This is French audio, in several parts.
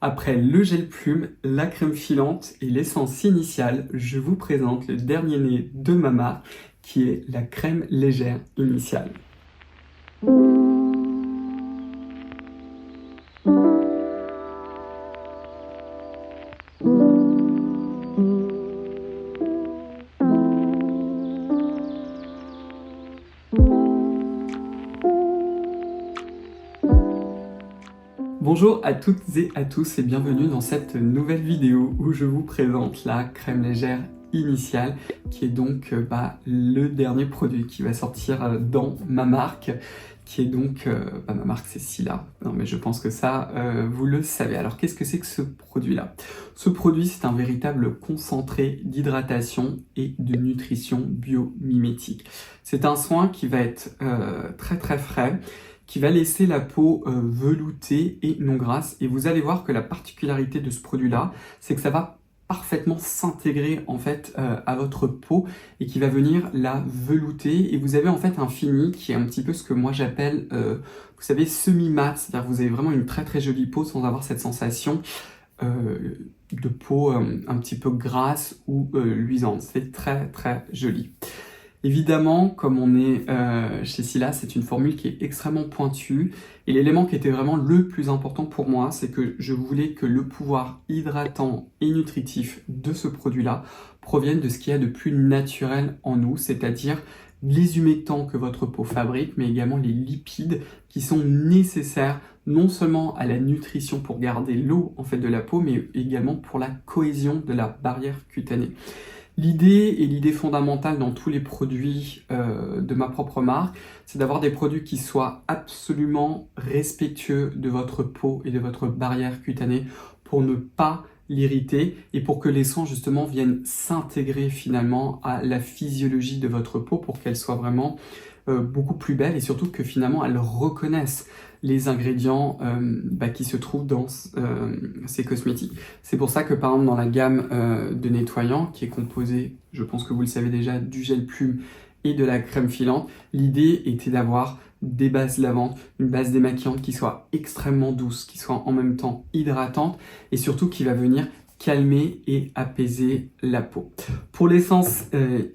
Après le gel plume, la crème filante et l'essence initiale, je vous présente le dernier né de ma marque qui est la crème légère initiale. Bonjour à toutes et à tous et bienvenue dans cette nouvelle vidéo où je vous présente la crème légère initiale qui est donc le dernier produit qui va sortir dans ma marque qui est donc, ma marque c'est Scylla, non mais je pense que ça vous le savez. Alors qu'est-ce que c'est que ce produit-là? Ce produit c'est un véritable concentré d'hydratation et de nutrition biomimétique. C'est un soin qui va être très très frais, qui va laisser la peau veloutée et non grasse. Et vous allez voir que la particularité de ce produit-là, c'est que ça va parfaitement s'intégrer en fait à votre peau et qui va venir la velouter. Et vous avez en fait un fini qui est un petit peu ce que moi j'appelle, vous savez, semi-mat. C'est-à-dire que vous avez vraiment une très très jolie peau sans avoir cette sensation de peau un petit peu grasse ou luisante. C'est très très joli. Évidemment, comme on est chez Scylla, c'est une formule qui est extrêmement pointue. Et l'élément qui était vraiment le plus important pour moi, c'est que je voulais que le pouvoir hydratant et nutritif de ce produit-là provienne de ce qu'il y a de plus naturel en nous, c'est-à-dire les humectants que votre peau fabrique, mais également les lipides qui sont nécessaires non seulement à la nutrition pour garder l'eau en fait de la peau, mais également pour la cohésion de la barrière cutanée. L'idée fondamentale dans tous les produits de ma propre marque, c'est d'avoir des produits qui soient absolument respectueux de votre peau et de votre barrière cutanée pour ne pas l'irriter et pour que les soins justement viennent s'intégrer finalement à la physiologie de votre peau pour qu'elle soit vraiment beaucoup plus belle et surtout que finalement elle reconnaisse les ingrédients qui se trouvent dans ces cosmétiques. C'est pour ça que par exemple dans la gamme de nettoyants qui est composée, je pense que vous le savez déjà, du gel plume et de la crème filante, l'idée était d'avoir des bases lavantes, une base démaquillante qui soit extrêmement douce, qui soit en même temps hydratante et surtout qui va venir calmer et apaiser la peau. Pour l'essence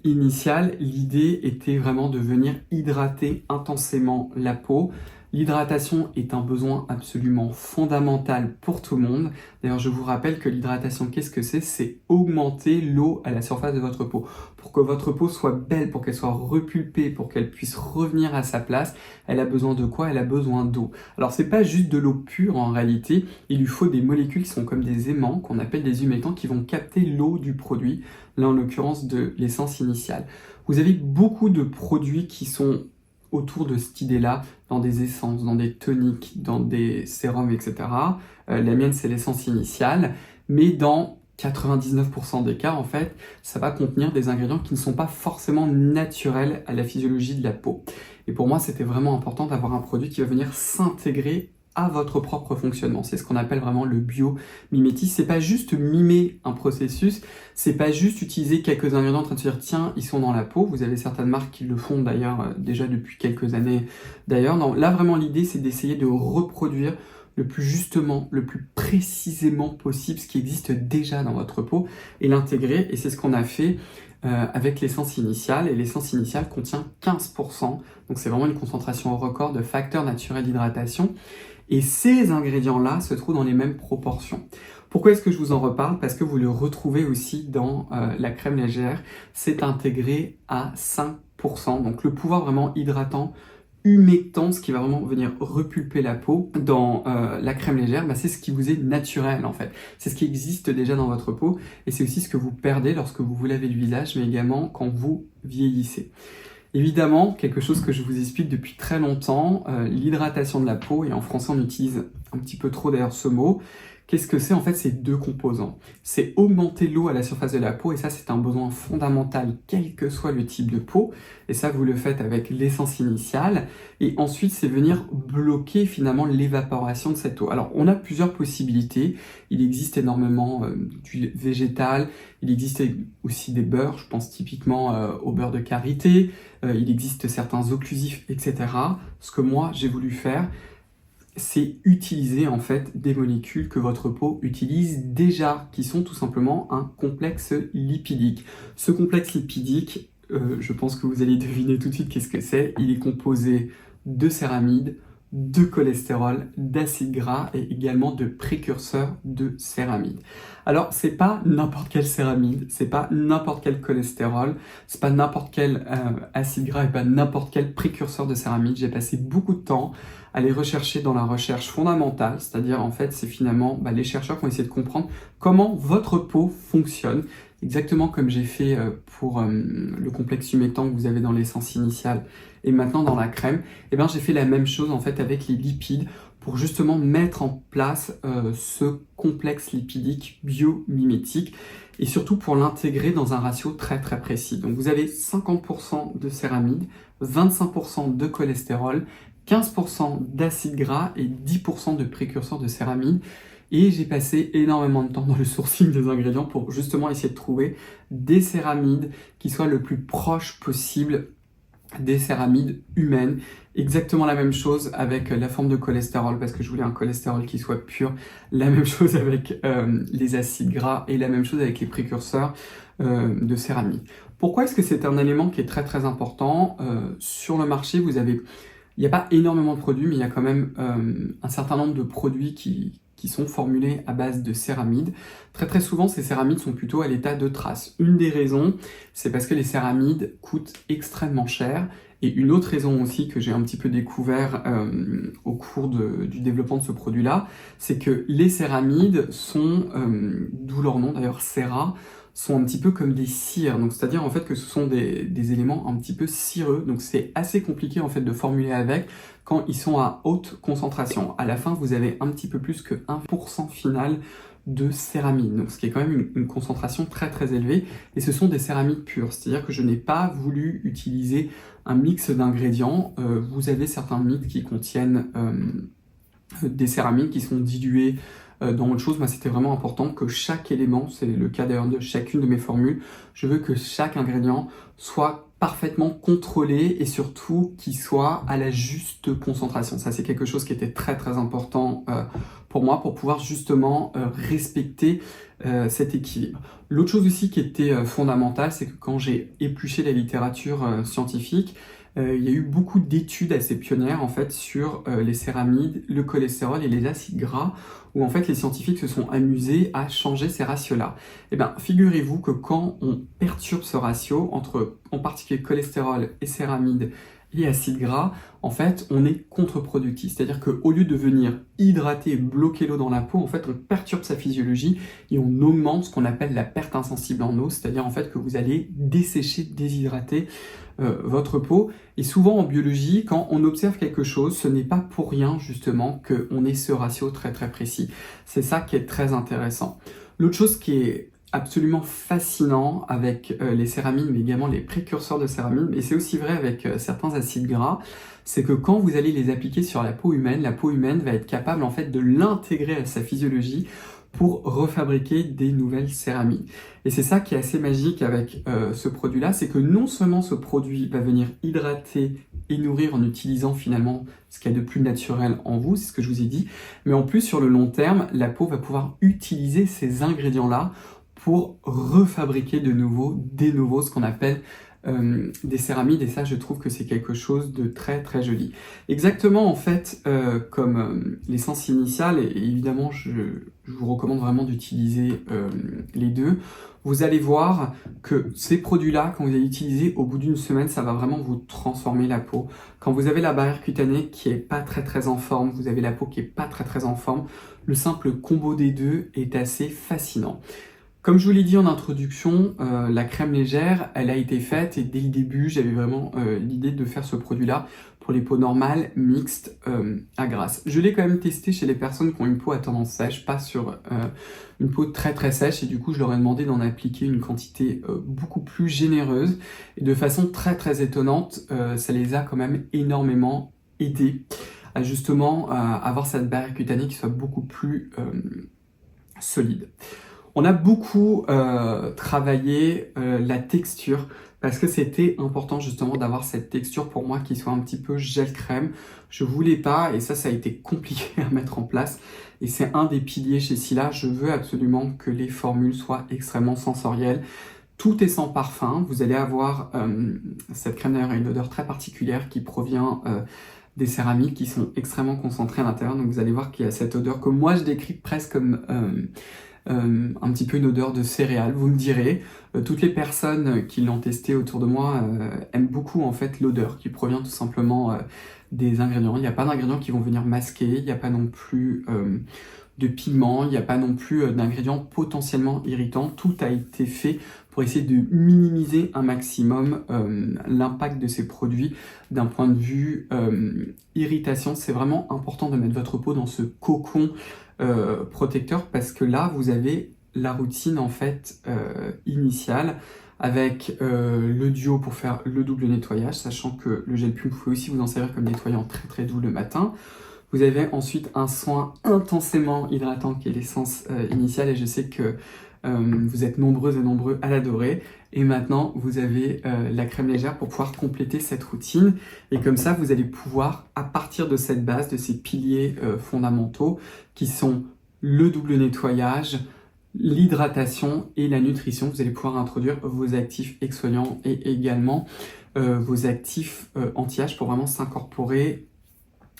initiale, l'idée était vraiment de venir hydrater intensément la peau. L'hydratation est un besoin absolument fondamental pour tout le monde. D'ailleurs, je vous rappelle que l'hydratation, qu'est-ce que c'est? C'est augmenter l'eau à la surface de votre peau. Pour que votre peau soit belle, pour qu'elle soit repulpée, pour qu'elle puisse revenir à sa place, elle a besoin de quoi? Elle a besoin d'eau. Alors, c'est pas juste de l'eau pure en réalité, il lui faut des molécules qui sont comme des aimants, qu'on appelle des humectants, qui vont capter l'eau du produit, là en l'occurrence de l'essence initiale. Vous avez beaucoup de produits qui sont autour de cette idée-là, dans des essences, dans des toniques, dans des sérums, etc. La mienne, c'est l'essence initiale, mais dans 99% des cas, en fait, ça va contenir des ingrédients qui ne sont pas forcément naturels à la physiologie de la peau. Et pour moi, c'était vraiment important d'avoir un produit qui va venir s'intégrer à votre propre fonctionnement. C'est ce qu'on appelle vraiment le biomimétisme. C'est pas juste mimer un processus, c'est pas juste utiliser quelques ingrédients en train de se dire tiens, ils sont dans la peau. Vous avez certaines marques qui le font d'ailleurs déjà depuis quelques années. D'ailleurs, non, là vraiment l'idée c'est d'essayer de reproduire le plus justement, le plus précisément possible ce qui existe déjà dans votre peau et l'intégrer. Et c'est ce qu'on a fait avec l'essence initiale. Et l'essence initiale contient 15%. Donc c'est vraiment une concentration record de facteurs naturels d'hydratation. Et ces ingrédients-là se trouvent dans les mêmes proportions. Pourquoi est-ce que je vous en reparle? Parce que vous le retrouvez aussi dans la crème légère. C'est intégré à 5%. Donc le pouvoir vraiment hydratant, humectant, ce qui va vraiment venir repulper la peau dans la crème légère, c'est ce qui vous est naturel en fait. C'est ce qui existe déjà dans votre peau et c'est aussi ce que vous perdez lorsque vous vous lavez le visage, mais également quand vous vieillissez. Évidemment, quelque chose que je vous explique depuis très longtemps, l'hydratation de la peau, et en français on utilise un petit peu trop d'ailleurs ce mot. Qu'est-ce que c'est? En fait, c'est deux composants. C'est augmenter l'eau à la surface de la peau, et ça c'est un besoin fondamental, quel que soit le type de peau, et ça vous le faites avec l'essence initiale, et ensuite c'est venir bloquer finalement l'évaporation de cette eau. Alors on a plusieurs possibilités, il existe énormément d'huile végétale, il existe aussi des beurres, je pense typiquement au beurre de karité, il existe certains occlusifs, etc. Ce que moi j'ai voulu faire, c'est utiliser en fait des molécules que votre peau utilise déjà, qui sont tout simplement un complexe lipidique. Ce complexe lipidique, je pense que vous allez deviner tout de suite qu'est-ce que c'est. Il est composé de céramides, de cholestérol, d'acides gras et également de précurseurs de céramides. Alors, c'est pas n'importe quelle céramide, c'est pas n'importe quel cholestérol, c'est pas n'importe quel acide gras et pas n'importe quel précurseur de céramide. J'ai passé beaucoup de temps à les rechercher dans la recherche fondamentale, c'est-à-dire en fait, c'est finalement les chercheurs qui ont essayé de comprendre comment votre peau fonctionne, exactement comme j'ai fait pour le complexe humectant que vous avez dans l'essence initiale et maintenant dans la crème. Et bien j'ai fait la même chose en fait avec les lipides pour justement mettre en place ce complexe lipidique biomimétique et surtout pour l'intégrer dans un ratio très très précis. Donc vous avez 50% de céramide, 25% de cholestérol, 15% d'acide gras et 10% de précurseurs de céramide. Et j'ai passé énormément de temps dans le sourcing des ingrédients pour justement essayer de trouver des céramides qui soient le plus proches possible des céramides humaines. Exactement la même chose avec la forme de cholestérol, parce que je voulais un cholestérol qui soit pur. La même chose avec les acides gras et la même chose avec les précurseurs de céramides. Pourquoi est-ce que c'est un élément qui est très très important sur le marché? Il n'y a pas énormément de produits, mais il y a quand même un certain nombre de produits qui sont formulés à base de céramides. Très très souvent, ces céramides sont plutôt à l'état de traces. Une des raisons, c'est parce que les céramides coûtent extrêmement cher. Et une autre raison aussi que j'ai un petit peu découvert au cours du développement de ce produit-là, c'est que les céramides sont, d'où leur nom d'ailleurs, Cera, sont un petit peu comme des cires, donc c'est-à-dire en fait que ce sont des éléments un petit peu cireux, donc c'est assez compliqué en fait de formuler avec quand ils sont à haute concentration. À la fin, vous avez un petit peu plus que 1% final de céramide, donc ce qui est quand même une concentration très très élevée, et ce sont des céramides pures, c'est-à-dire que je n'ai pas voulu utiliser un mix d'ingrédients. Vous avez certains mix qui contiennent des céramides qui sont diluées dans autre chose. Moi, c'était vraiment important que chaque élément, c'est le cas d'ailleurs de chacune de mes formules, je veux que chaque ingrédient soit parfaitement contrôlé et surtout qu'il soit à la juste concentration. Ça, c'est quelque chose qui était très très important pour moi pour pouvoir justement respecter cet équilibre. L'autre chose aussi qui était fondamentale, c'est que quand j'ai épluché la littérature scientifique, il y a eu beaucoup d'études assez pionnières en fait sur les céramides, le cholestérol et les acides gras, où en fait les scientifiques se sont amusés à changer ces ratios-là. Et bien, figurez-vous que quand on perturbe ce ratio entre en particulier cholestérol et céramides et acides gras, en fait, on est contre-productif. C'est-à-dire qu'au lieu de venir hydrater et bloquer l'eau dans la peau, en fait, on perturbe sa physiologie et on augmente ce qu'on appelle la perte insensible en eau, c'est-à-dire en fait que vous allez dessécher, déshydrater votre peau. Et souvent en biologie, quand on observe quelque chose, ce n'est pas pour rien justement qu'on ait ce ratio très très précis. C'est ça qui est très intéressant. L'autre chose qui est absolument fascinant avec les céramides, mais également les précurseurs de céramides, et c'est aussi vrai avec certains acides gras, c'est que quand vous allez les appliquer sur la peau humaine va être capable en fait de l'intégrer à sa physiologie pour refabriquer des nouvelles céramides. Et c'est ça qui est assez magique avec ce produit-là, c'est que non seulement ce produit va venir hydrater et nourrir en utilisant finalement ce qu'il y a de plus naturel en vous, c'est ce que je vous ai dit, mais en plus sur le long terme, la peau va pouvoir utiliser ces ingrédients-là pour refabriquer de nouveau ce qu'on appelle des céramides, et ça je trouve que c'est quelque chose de très très joli. Exactement en fait comme l'essence initiale, et évidemment je vous recommande vraiment d'utiliser les deux. Vous allez voir que ces produits-là, quand vous allez utiliser, au bout d'une semaine, ça va vraiment vous transformer la peau. Quand vous avez la barrière cutanée qui est pas très très en forme, vous avez la peau qui est pas très très en forme, le simple combo des deux est assez fascinant. Comme je vous l'ai dit en introduction, la crème légère, elle a été faite et dès le début, j'avais vraiment l'idée de faire ce produit-là pour les peaux normales, mixtes, à grasse. Je l'ai quand même testé chez les personnes qui ont une peau à tendance sèche, pas sur une peau très très sèche, et du coup, je leur ai demandé d'en appliquer une quantité beaucoup plus généreuse. Et de façon très très étonnante, ça les a quand même énormément aidés à justement avoir cette barrière cutanée qui soit beaucoup plus solide. On a beaucoup travaillé la texture parce que c'était important justement d'avoir cette texture pour moi qui soit un petit peu gel crème. Je voulais pas, et ça a été compliqué à mettre en place, et c'est un des piliers chez Sila. Je veux absolument que les formules soient extrêmement sensorielles. Tout est sans parfum. Vous allez avoir cette crème d'ailleurs a une odeur très particulière qui provient des céramiques qui sont extrêmement concentrées à l'intérieur. Donc vous allez voir qu'il y a cette odeur que moi je décris presque comme un petit peu une odeur de céréales. Vous me direz, toutes les personnes qui l'ont testé autour de moi aiment beaucoup en fait l'odeur qui provient tout simplement des ingrédients. Il n'y a pas d'ingrédients qui vont venir masquer, il n'y a pas non plus de pigments, il n'y a pas non plus d'ingrédients potentiellement irritants. Tout a été fait pour essayer de minimiser un maximum l'impact de ces produits d'un point de vue irritation. C'est vraiment important de mettre votre peau dans ce cocon protecteur parce que là, vous avez la routine en fait initiale avec le duo pour faire le double nettoyage, sachant que le gel plume, vous pouvez aussi vous en servir comme nettoyant très très doux le matin. Vous avez ensuite un soin intensément hydratant qui est l'essence initiale et je sais que vous êtes nombreuses et nombreux à l'adorer. Et maintenant, vous avez la crème légère pour pouvoir compléter cette routine. Et comme ça, vous allez pouvoir, à partir de cette base, de ces piliers fondamentaux, qui sont le double nettoyage, l'hydratation et la nutrition, vous allez pouvoir introduire vos actifs exfoliants et également vos actifs anti-âge pour vraiment s'incorporer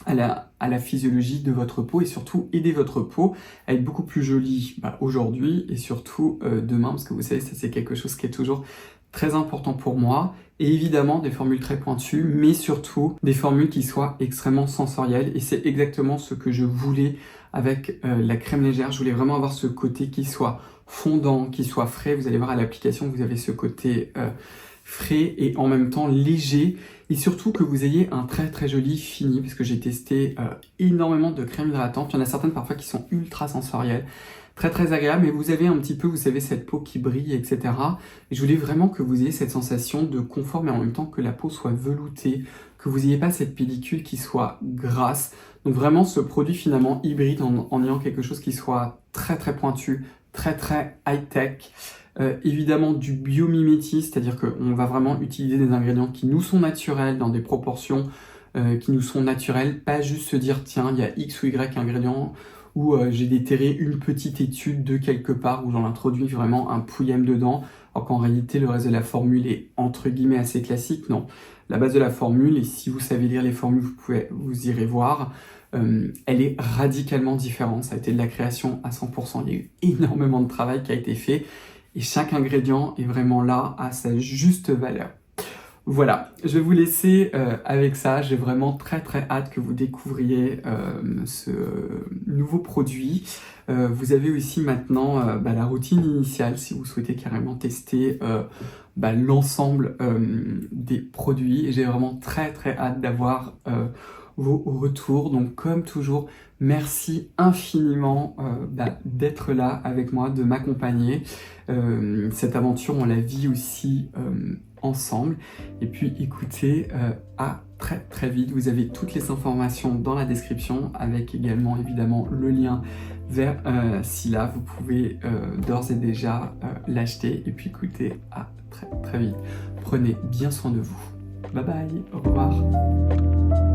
à la physiologie de votre peau et surtout aider votre peau à être beaucoup plus jolie aujourd'hui et surtout demain, parce que vous savez, ça c'est quelque chose qui est toujours très important pour moi. Et évidemment, des formules très pointues, mais surtout des formules qui soient extrêmement sensorielles. Et c'est exactement ce que je voulais avec la crème légère. Je voulais vraiment avoir ce côté qui soit fondant, qui soit frais. Vous allez voir à l'application, vous avez ce côté frais et en même temps léger. Et surtout que vous ayez un très très joli fini, parce que j'ai testé énormément de crèmes hydratantes. Il y en a certaines parfois qui sont ultra sensorielles, très très agréables, mais vous avez un petit peu, vous savez, cette peau qui brille, etc. Et je voulais vraiment que vous ayez cette sensation de confort, mais en même temps que la peau soit veloutée, que vous n'ayez pas cette pellicule qui soit grasse. Donc vraiment ce produit finalement hybride en ayant quelque chose qui soit très très pointu, très très high-tech. Évidemment du biomimétisme, c'est-à-dire qu'on va vraiment utiliser des ingrédients qui nous sont naturels dans des proportions qui nous sont naturelles, pas juste se dire tiens il y a X ou Y ingrédients ou j'ai déterré une petite étude de quelque part où j'en introduis vraiment un pouillème dedans, alors qu'en réalité le reste de la formule est entre guillemets assez classique. Non, la base de la formule, et si vous savez lire les formules vous irez voir, elle est radicalement différente. Ça a été de la création à 100%, il y a eu énormément de travail qui a été fait et chaque ingrédient est vraiment là à sa juste valeur. Voilà, je vais vous laisser avec ça. J'ai vraiment très très hâte que vous découvriez ce nouveau produit. Vous avez aussi maintenant la routine initiale si vous souhaitez carrément tester l'ensemble des produits. J'ai vraiment très très hâte d'avoir vos retours. Donc comme toujours, merci infiniment d'être là avec moi, de m'accompagner. Cette aventure, on la vit aussi ensemble. Et puis écoutez, à très très vite. Vous avez toutes les informations dans la description avec également évidemment le lien vers Sila. Vous pouvez d'ores et déjà l'acheter. Et puis écoutez, à très très vite. Prenez bien soin de vous. Bye bye, au revoir.